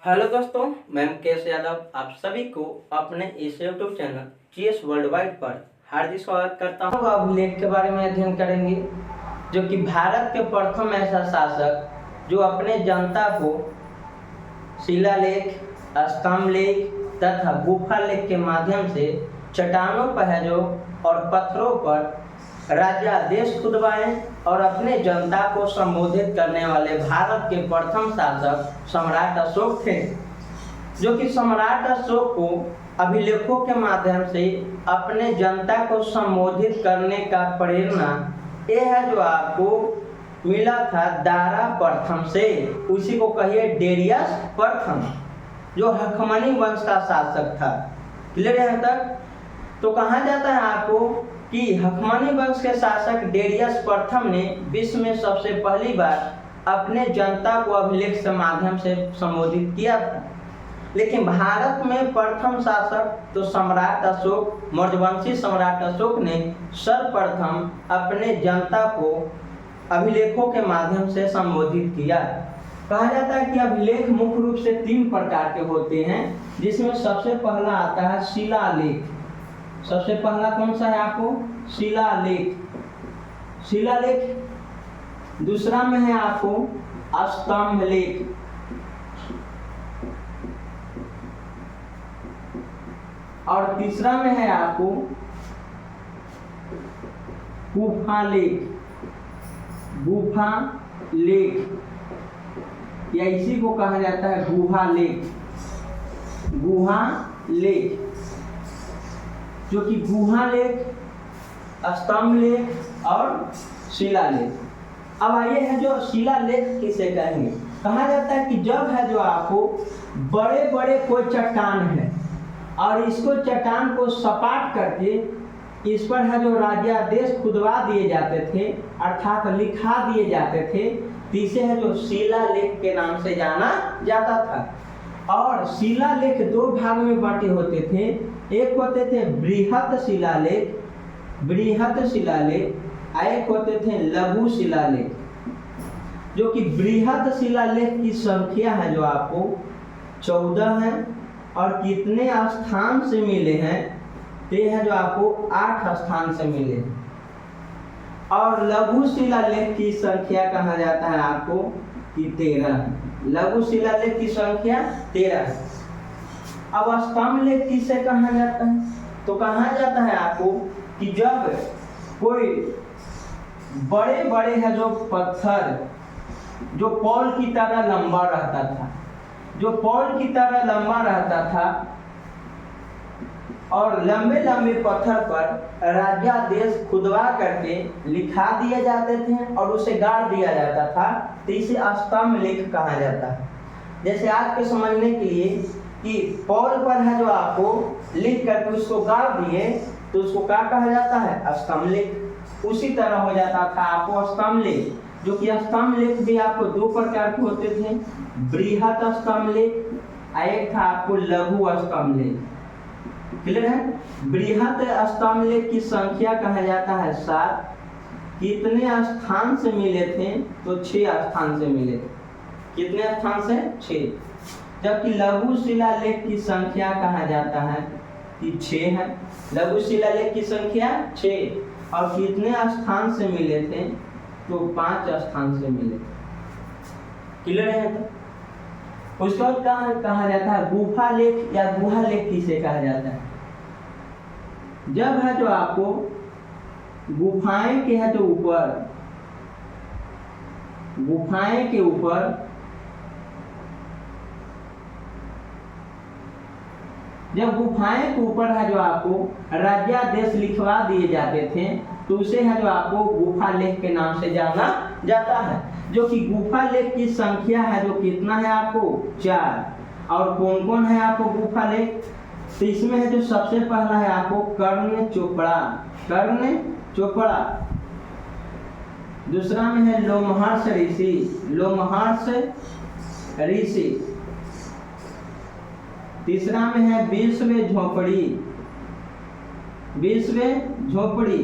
Hello दोस्तों, मैं मुकेश यादव आप सभी को अपने इस YouTube channel GS world wide पर हार्दिक स्वागत करता हूँ। अभिलेख के बारे में अध्ययन करेंगे जो कि भारत के प्रथम ऐसा शासक जो अपने जनता को शिलालेख, स्तंभ लेख तथा गुफा लेख के माध्यम से चट्टानों, पहाड़ों और पत्थरों पर राज्यादेश खुदवाए और अपने जनता को संबोधित करने वाले भारत के प्रथम शासक सम्राट अशोक थे। जो कि सम्राट अशोक को अभिलेखों के माध्यम से अपने जनता को संबोधित करने का प्रेरणा यह है जो आपको मिला था दारा प्रथम से। उसी को कहिए डेरियस प्रथम, जो हखमनी वंश का शासक था। क्लियर है तक? तो कहा जाता है आपको कि हखमनी वंश के शासक डेरियस प्रथम ने विश्व में सबसे पहली बार अपने जनता को अभिलेख के माध्यम से संबोधित किया था। लेकिन भारत में प्रथम शासक तो सम्राट अशोक, मौर्यवंशी सम्राट अशोक ने सर्वप्रथम अपने जनता को अभिलेखों के माध्यम से संबोधित किया। कहा जाता है कि अभिलेख मुख्य रूप से 3 प्रकार के होते हैं, जिसमें सबसे पहला आता है शिलालेख। सबसे पहला कौन सा है आपको? शिलालेख। शिलालेख। दूसरा में है आपको स्तंभ लेख। और तीसरा में है आपको गुफा लेख। गुफा लेख या इसी को कहा जाता है गुहा लेख। गुहा लेख, जो कि गुहा लेख, स्तंभ लेख और शिलालेख। अब आइए है जो शिलालेख किसे कहेंगे। कहा जाता है कि जब है जो आपको बड़े बड़े कोई चट्टान है और इसको चट्टान को सपाट करके इस पर है जो राज्यादेश खुदवा दिए जाते थे, अर्थात लिखा दिए जाते थे, तो इसे है जो शिलालेख के नाम से जाना जाता था। और शिलालेख 2 भाग में बांटे होते थे। एक होते थे बृहत शिलालेख, एक होते थे लघु शिलालेख। जो कि बृहत शिलालेख की संख्या है जो आपको 14 है और कितने स्थान से मिले हैं ये है जो आपको 8 स्थान से मिले। और लघु शिलालेख की संख्या कहा जाता है आपको कि 13 है। लघु शिलालेख की संख्या 13 है। अब स्तंभ लेख किसे कहा जाता है? तो कहा जाता है आपको कि जब कोई बड़े बड़े है जो पत्थर जो पॉल की तरह लंबा रहता था, और लंबे लंबे पत्थर पर राज्यादेश खुदवा करके लिखा दिए जाते थे और उसे गाड़ दिया जाता था, तो इसे स्तंभ लेख कहा जाता है। जैसे आज के समझने के लिए कि पॉल पर है जो आपको लिख करके उसको गाड़ दिए तो उसको क्या कहा जाता है? स्तंभ लेख। उसी तरह हो जाता था आपको स्तंभ लेख। जो कि स्तंभ लेख भी आपको 2 प्रकार के होते थे, बृहत स्तंभ लेख, एक था आपको लघु स्तंभ लेख। क्लियर है? बृहत स्तंभ लेख की संख्या कहा जाता है 7। कितने स्थान से मिले थे? तो 6 स्थान से मिले थे। कितने स्थान से? 6। जबकि लघु शिलालेख की संख्या कहा जाता है कि 6 है। लघु शिलालेख की संख्या 6 और कितने स्थान से मिले थे? तो 5 स्थान से मिले थे। क्लियर है? उसके बाद कहा जाता है गुफा लेख या गुहा लेख किसे कहा जाता है? जब है जो आपको गुफाएं के है जो ऊपर, गुफाएं के ऊपर जब गुफाएं के ऊपर है जो आपको राज्यादेश लिखवा दिए जाते थे तो उसे है जो आपको गुफा लेख के नाम से जाना जाता है। जो कि गुफा लेख की संख्या है जो कितना है आपको? 4। और कौन कौन है आपको गुफा लेख? तो इसमें है जो सबसे पहला है आपको कर्ण चोपड़ा। दूसरा में है लोमहर्ष ऋषि। तीसरा में है विश्व झोपड़ी।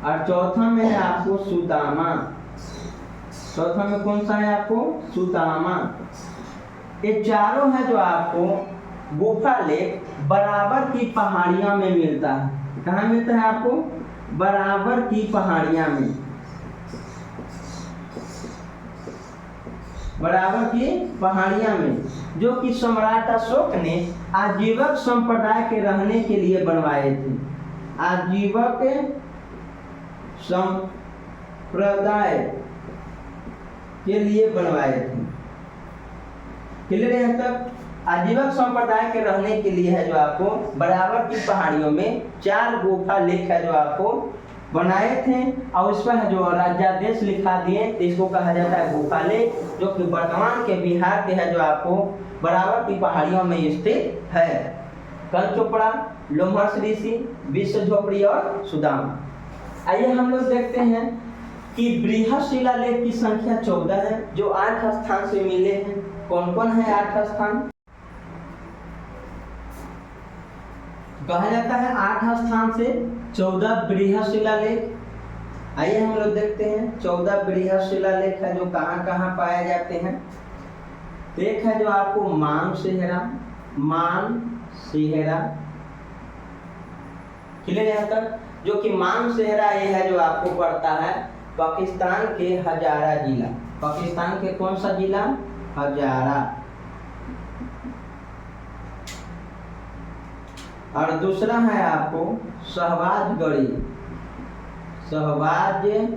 और चौथा में है आपको सुदामा। चौथा में कौन सा है आपको? सुदामा। ये चारों है जो आपको गुफा लेक बराबर की पहाड़ियां में मिलता है। कहाँ मिलता है आपको? बराबर की पहाड़ियां में, बराबर की पहाड़ियां में, जो कि सम्राट अशोक ने आजीवक संप्रदाय के रहने के लिए बनवाए थे। आजीवक संप्रदाय के लिए बनवाए थे। क्लियर है तक? आजीवक संप्रदाय के रहने के लिए है जो आपको बराबर की पहाड़ियों में 4 गुफा लेक है जो आपको बनाए थे, और उस पर जो राज्यादेश लिखा दिए तो इसको कहा जाता है गुफा लेक, जो कि वर्तमान के बिहार के है जो आपको बराबर की पहाड़ियों में स्थित है। कंच चोपड़ा, लोमहर्षि ऋषि, विश्व झोपड़ी और सुदाम। आइए हम लोग देखते हैं कि बृहद शिलालेख की संख्या 14 है, जो 8 स्थान से मिले हैं। कौन कौन है 8 स्थान? कहा जाता है 8 स्थान से 14 बृहद शिलालेख। आइए हम लोग देखते हैं 14 बृहद शिलालेख है जो कहाँ कहाँ पाए जाते हैं। एक है जो आपको मानसिहरा, मानसिहरा, क्लियर है तक? जो कि मानसिहरा ये है जो आपको पड़ता है पाकिस्तान के हजारा जिला। पाकिस्तान के कौन सा जिला? हजारा। और दूसरा है आपको शहबाजगढ़ी, शहबाजगढ़ी,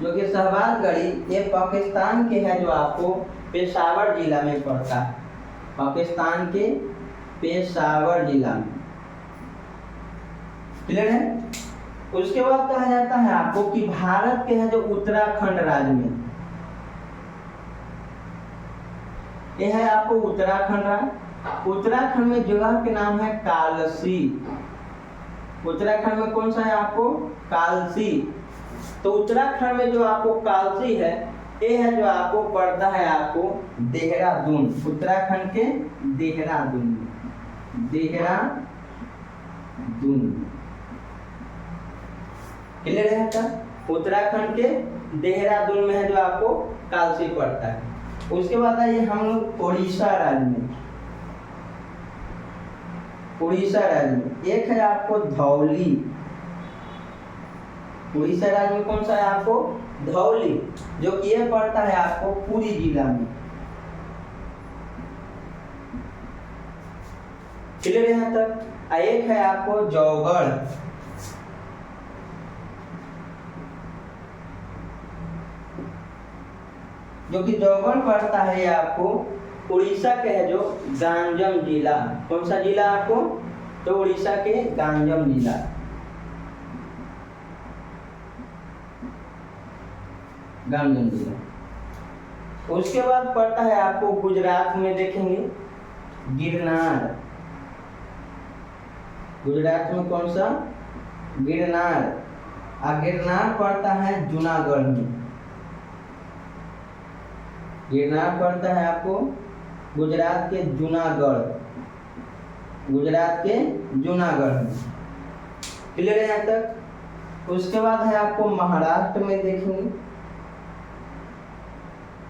जो कि शहबाजगढ़ी ये पाकिस्तान के है जो आपको पेशावर जिला में पड़ता है। पाकिस्तान के पेशावर जिला में, क्लियर है? उसके बाद कहा जाता है आपको कि भारत के है जो उत्तराखंड राज्य में, यह है आपको उत्तराखंड राज्य। उत्तराखंड में जगह के नाम है कालसी। उत्तराखंड में कौन सा है आपको? कालसी। तो उत्तराखंड में जो आपको कालसी है ये है जो आपको पड़ता है आपको देहरादून। उत्तराखंड के देहरादून, देहरादून, क्लियर है क्या? उत्तराखंड के देहरादून में है जो आपको कालसी पड़ता है। उसके बाद आइए हम लोग उड़ीसा राज्य में। उड़ीसा राज्य में एक है आपको धौली। उड़ीसा राज्य में कौन सा है आपको? धौली, जो कि ये पड़ता है आपको पुरी जिला में। क्लियर है तक? एक है आपको जौगढ़, जो कि जौगढ़ पड़ता है आपको उड़ीसा के है जो गंजम जिला। कौन सा जिला आपको? तो उड़ीसा के गंजम जिला। गंजम जिला। उसके बाद पड़ता है आपको गुजरात में, देखेंगे गिरनार। गुजरात में कौन सा? गिरनार। और गिरनार पड़ता है जूनागढ़ में। गिरनार पड़ता है आपको गुजरात के जूनागढ़, गुजरात के जूनागढ़ में। क्लियर है यहाँ तक? उसके बाद है आपको महाराष्ट्र में, देखेंगे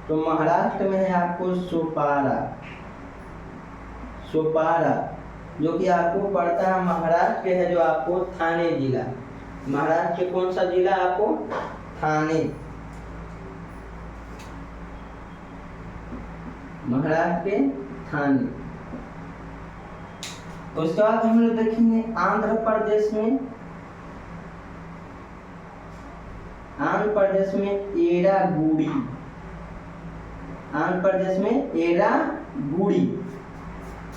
तो महाराष्ट्र में है आपको सोपारा। सोपारा जो कि आपको पड़ता है महाराष्ट्र के है जो आपको थाने जिला। महाराष्ट्र के कौन सा जिला आपको? थाने। महाराष्ट्र के थाने। उसके बाद हम लोग देखेंगे आंध्र प्रदेश में। आंध्र प्रदेश में एरागुड़ी। आंध्र प्रदेश में एरागुड़ी।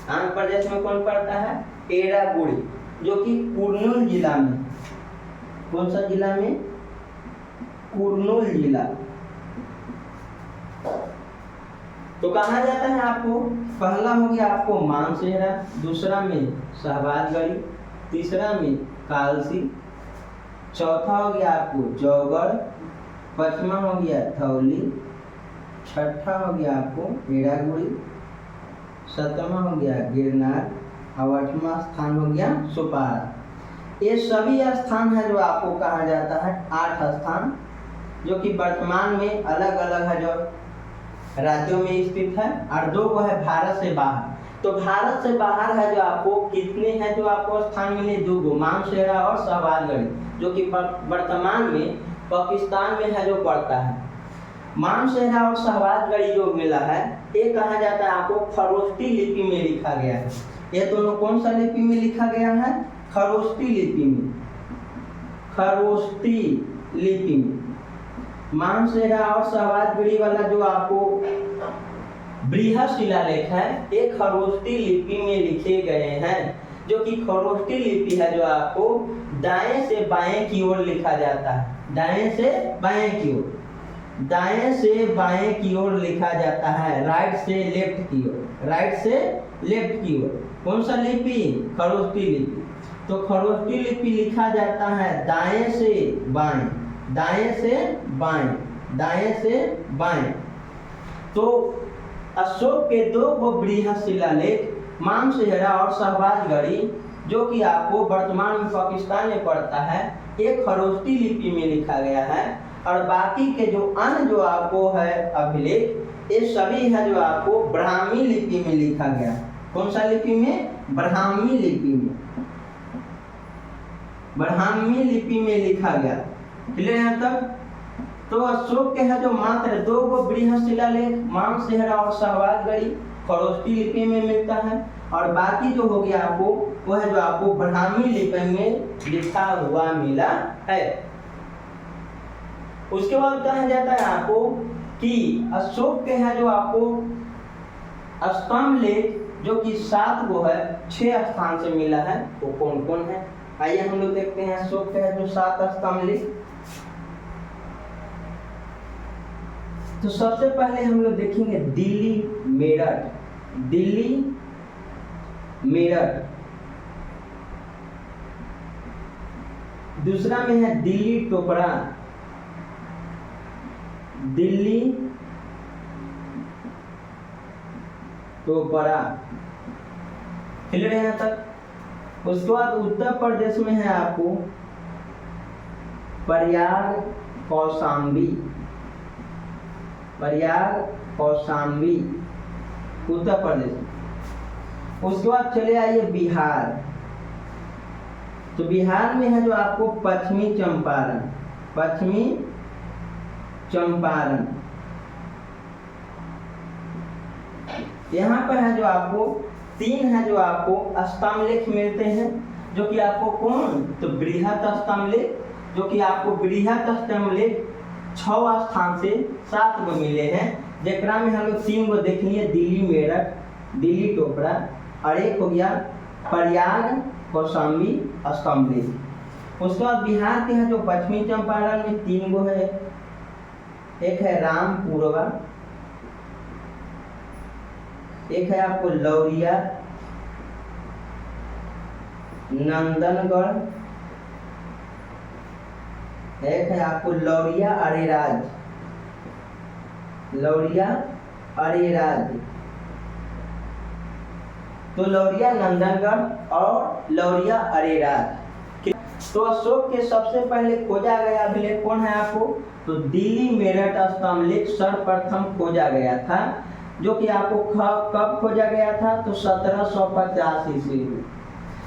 आंध्र प्रदेश में कौन पड़ता है? एरागुड़ी, जो कि कुर्नूल जिला में। कौन सा जिला में? कुर्नूल जिला। तो कहा जाता है आपको, पहला हो गया आपको मानसेहरा, दूसरा में शहबाजगढ़ी, तीसरा में कालसी, चौथा हो गया आपको जौगढ़, पांचवा हो गया धौली, छठा हो गया आपको एरागुड़ी, सातवां हो गया गिरनार और 8वां स्थान हो गया सोपारा। ये सभी स्थान है जो आपको कहा जाता है 8 स्थान, जो कि वर्तमान में अलग अलग है जो राज्यों में स्थित है, और 2 गो है भारत से बाहर। तो भारत से बाहर है जो आपको कितने हैं जो आपको स्थान मिले, 2 गो, मानसेरा और शहबाजगढ़ी, जो कि वर्तमान में पाकिस्तान में है जो पड़ता है। मानसेरा और शहबाजगढ़ी जो मिला है ये कहा जाता है आपको खरोष्टी लिपि में लिखा गया है। ये दोनों कौन सा लिपि में लिखा गया है, खरोष्टी लिपि में, खरोष्टी लिपि में। मानसेरा और शहबाजगढ़ी वाला जो आपको बृहद शिलालेख है ये खरोष्टी लिपि में लिखे गए हैं, जो कि खरोष्टी लिपि है जो आपको दाएं से बाएं की ओर लिखा जाता है, दाएं से बाएं की ओर, दाएं से बाएं की ओर लिखा जाता है, राइट से लेफ्ट की ओर, राइट से लेफ्ट की ओर। कौन सा लिपि, खरोष्टी लिपि। तो खरोष्टी लिपि लिखा जाता है दाएं से बाएं, दाएं से बाएं, दाएं से बाएं। तो अशोक के 2 गो बृहद शिलालेख मानसेरा और शहबाजगढ़ी, जो कि आपको वर्तमान में पाकिस्तान में पड़ता है, एक खरोष्टी लिपि में लिखा गया है, और बाकी के जो अन्य जो आपको है अभिलेख ये सभी है जो आपको ब्राह्मी लिपि में लिखा गया। कौन सा लिपि में, ब्राह्मी लिपि में, ब्राह्मी लिपि में लिखा गया। क्लियर है तक। तो अशोक के है जो मात्र 2 गो बृहद शिलालेख मानसेरा और शहबाजगढ़ी खरोष्टी लिपि में मिलता है, और बाकी जो हो गया आपको वो है जो आपको ब्राह्मी लिपि में लिखा हुआ मिला है। उसके बाद कहा जाता है आपको कि अशोक के है जो आपको स्तंभ लेख, जो कि 7 गो है, 6 स्थान से मिला है, वो कौन कौन है, आइए हम लोग देखते हैं। अशोक के है जो 7 स्तंभ लेख, तो सबसे पहले हम लोग देखेंगे दिल्ली मेरठ, दिल्ली मेरठ। दूसरा में है दिल्ली टोपरा, दिल्ली टोपरा। क्लियर है यहाँ तक। उसके बाद उत्तर प्रदेश में है आपको प्रयाग कौशाम्बी, प्रयाग कौशाम्बी उत्तर प्रदेश। उसके बाद चले आइए बिहार, तो बिहार में है जो आपको पश्चिमी चंपारण, पश्चिमी चंपारण। यहाँ पर है जो आपको 3 है जो आपको स्तंभ लेख मिलते हैं, जो कि आपको कौन, तो बृहद स्तंभ लेख, जो कि आपको बृहद स्तंभ लेख 6 स्थान से 7 गो मिले हैं, जेकरा में हम लोग 3 गो देख लिए, दिल्ली मेरठ, दिल्ली टोपरा, और एक हो गया प्रयाग कौशाम्बी स्तंभ लेख। उसके बाद बिहार के है जो पश्चिमी चंपारण में 3 गो है, एक है रामपुरवा, एक है आपको लौरिया नंदनगढ़, एक है आपको लौरिया अरेराज, लौरिया अरेराज। तो लौरिया नंदनगढ़ और लौरिया अरेराज। तो अशोक के सबसे पहले खोजा गया अभिलेख कौन है आपको, तो दिल्ली मेरठ स्तंभ लेख सर्वप्रथम खोजा गया था, जो कि आपको कब खोजा गया था, तो 1750 ईस्वी में।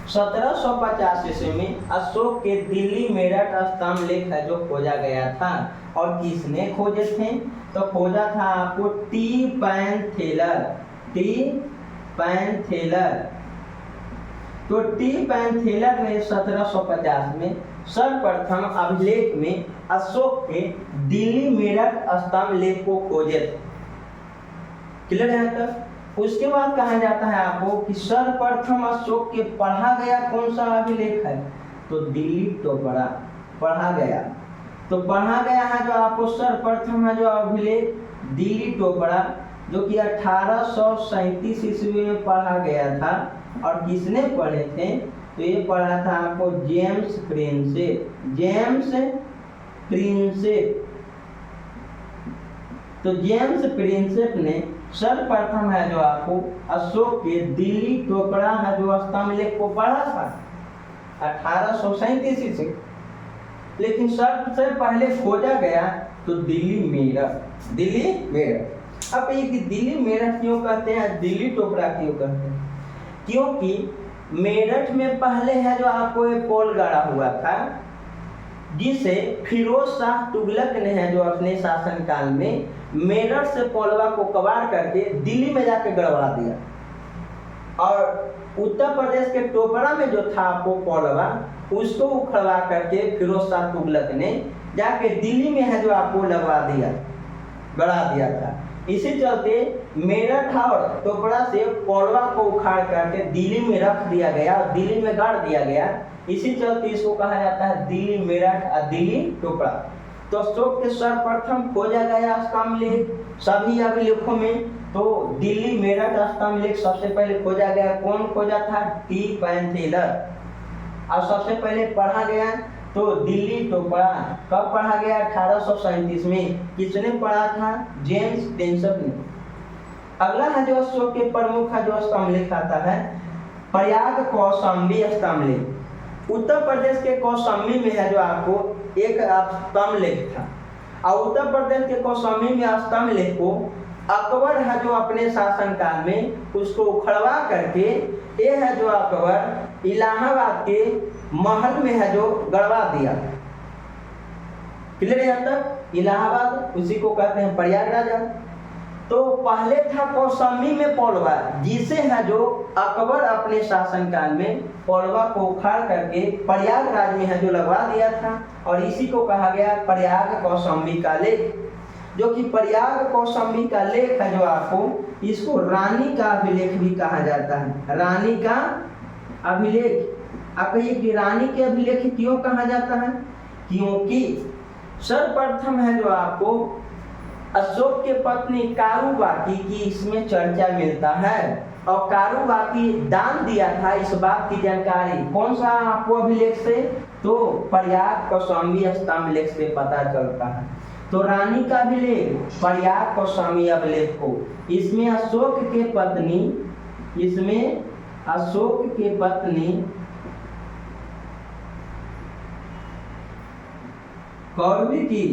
1750 ईस्वी में अशोक के दिल्ली मेरठ स्तंभ लेख है जो खोजा गया था। और किसने खोजे थे, तो खोजा था आपको टी पैनथेलर, टी पैनथेलर। तो टी पैनथेलर ने 1750 में सर्वप्रथम अभिलेख में अशोक के दिल्ली मेरठ स्तंभ लेख को खोजे थे। क्लियर है तक। उसके बाद कहा जाता है आपको कि सर्वप्रथम अशोक के पढ़ा गया कौन सा अभिलेख है, तो दिल्ली टोपरा पढ़ा गया। तो पढ़ा गया है जो आपको सर्वप्रथम है जो अभिलेख दिल्ली टोपरा, जो कि 1837 ईस्वी में पढ़ा गया था। और किसने पढ़े थे, तो ये पढ़ा था आपको जेम्स प्रिंसेप, जेम्स प्रिंसेप। तो जेम्स प्रिंसेप ने सर्वप्रथम है जो आपको अशोक के दिल्ली टोपरा है जो स्तंभ लेख को पढ़ा था 1837 ईस्वी। लेकिन सबसे पहले खोजा गया तो दिल्ली मेरठ, दिल्ली मेरठ। अब एक दिल्ली मेरठ क्यों कहते हैं, दिल्ली टोपरा क्यों कहते हैं? क्योंकि मेरठ में पहले है जो आपको एक पोल गाड़ा हुआ था, जिसे फिरोज शाह तुगलक ने है जो अपने शासनकाल में मेरठ से पोलवा को कबाड़ करके दिल्ली में जाके गड़वा दिया। और उत्तर प्रदेश के टोपरा में जो था आपको पोलवा, उसको उखड़वा करके फिरोज शाह तुगलक ने जाके दिल्ली में है जो आपको लगवा दिया, गड़ा दिया था। इसी चलते मेरठ और टोपरा से पोलवा को उखाड़ करके दिल्ली में रख दिया गया और दिल्ली में गाड़ दिया गया। इसी चलते इसको कहा जाता है दिल्ली मेरठ और दिल्ली टोपरा। तो अशोक के सर्वप्रथम खोजा गया स्तंभ लेख सभी अभिलेखों में, तो दिल्ली मेरठ स्तंभ लेख सबसे पहले खोजा गया। कौन खोजा था? टी पैंथेलर। और सबसे पहले पढ़ा गया तो दिल्ली टोपरा कब पढ़ा गया? 1837 में। किसने पढ़ा था? जेम्स डेंसप ने। अगला है जो अशोक के प्रमुख है जो स्तंभ लेख आता है, प्रयाग कौशाम्बी स्तंभ लेख। उत्तर प्रदेश के कौशाम्बी में है जो आपको एक स्तंभ लेख था, और उत्तर प्रदेश के कौशाम्बी में स्तंभ लेख को अकबर है जो अपने शासनकाल में उसको उखड़वा करके ये है जो अकबर इलाहाबाद के महल में है जो गड़वा दिया। क्लियर है यहाँ तक? इलाहाबाद उसी को कहते हैं प्रयागराज। तो पहले था कौशाम्बी में पोलवा, जिसे है जो अकबर अपने शासनकाल में पोलवा को उखाड़ करके प्रयागराज में है जो लगवा दिया था, और इसी को कहा गया प्रयाग कौशाम्बी का लेख। जो कि प्रयाग कौशाम्बी का लेख है जो आपको, इसको रानी का अभिलेख भी कहा जाता है। रानी का अभिलेख। आप कहिए कि रानी के अभिलेख क्यों कहा जाता है? क्योंकि सर्वप्रथम है जो आपको अशोक के पत्नी कारूबाकी की इसमें चर्चा मिलता है, और कारूबाकी दान दिया था इस बात की जानकारी कौन सा आपको अभिलेख से? तो प्रयाग कौशाम्बी स्तंभ लेख से पता चलता है। तो रानी का अभिलेख प्रयाग कौशाम्बी अभिलेख को, इसमें अशोक के पत्नी, इसमें अशोक के पत्नी कौरवी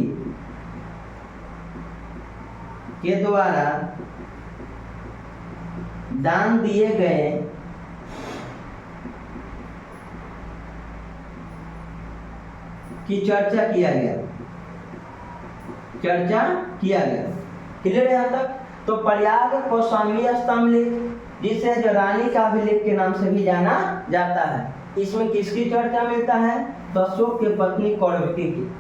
के द्वारा दान दिए गए की चर्चा किया गया। क्लियर है यहाँ तक? तो प्रयाग कौशाम्बी स्तंभ लेख, जिसे जो रानी का अभिलेख के नाम से भी जाना जाता है, इसमें किसकी चर्चा मिलता है? तो अशोक के पत्नी कौरवी की।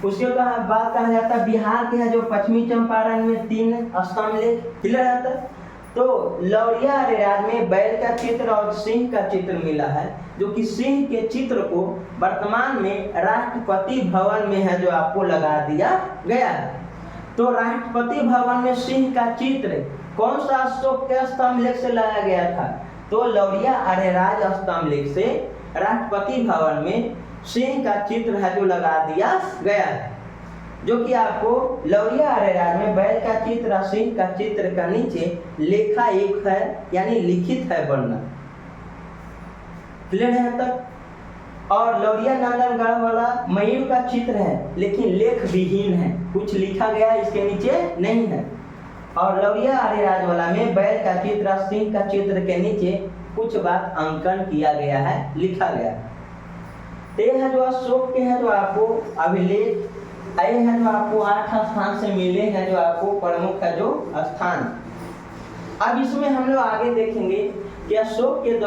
उसके बाद कहा जाता है बिहार के है जो पश्चिमी चंपारण में 3 स्तंभ लेख। क्लियर है तक? तो लौरिया अरेराज में बैल का चित्र और सिंह का चित्र मिला है, जो कि सिंह के चित्र को वर्तमान में राष्ट्रपति भवन में है जो आपको लगा दिया गया है। तो राष्ट्रपति भवन में सिंह का चित्र कौन सा अशोक के स्तंभ लेख से लाया गया था? तो लौरिया अरेराज स्तंभ लेख से राष्ट्रपति भवन में सिंह का चित्र है जो लगा दिया गया है, जो कि आपको लौरिया अरेराज में बैल का चित्र और सिंह का चित्र का नीचे लेखा एक है, यानी लिखित है वर्णन। क्लियर है तक? और लौरिया नंदनगढ़ वाला मयूर का चित्र है, लेकिन लेख विहीन है, कुछ लिखा गया इसके नीचे नहीं है। और लौरिया अरेराज वाला में बैल का चित्र और सिंह का चित्र के नीचे कुछ बात अंकन किया गया है, लिखा गया है। तो यह है जो अशोक के है जो आपको अभिलेख आए हैं जो आपको 8 स्थान से मिले हैं जो आपको प्रमुख है जो स्थान। अब इसमें हम लोग आगे देखेंगे कि अशोक के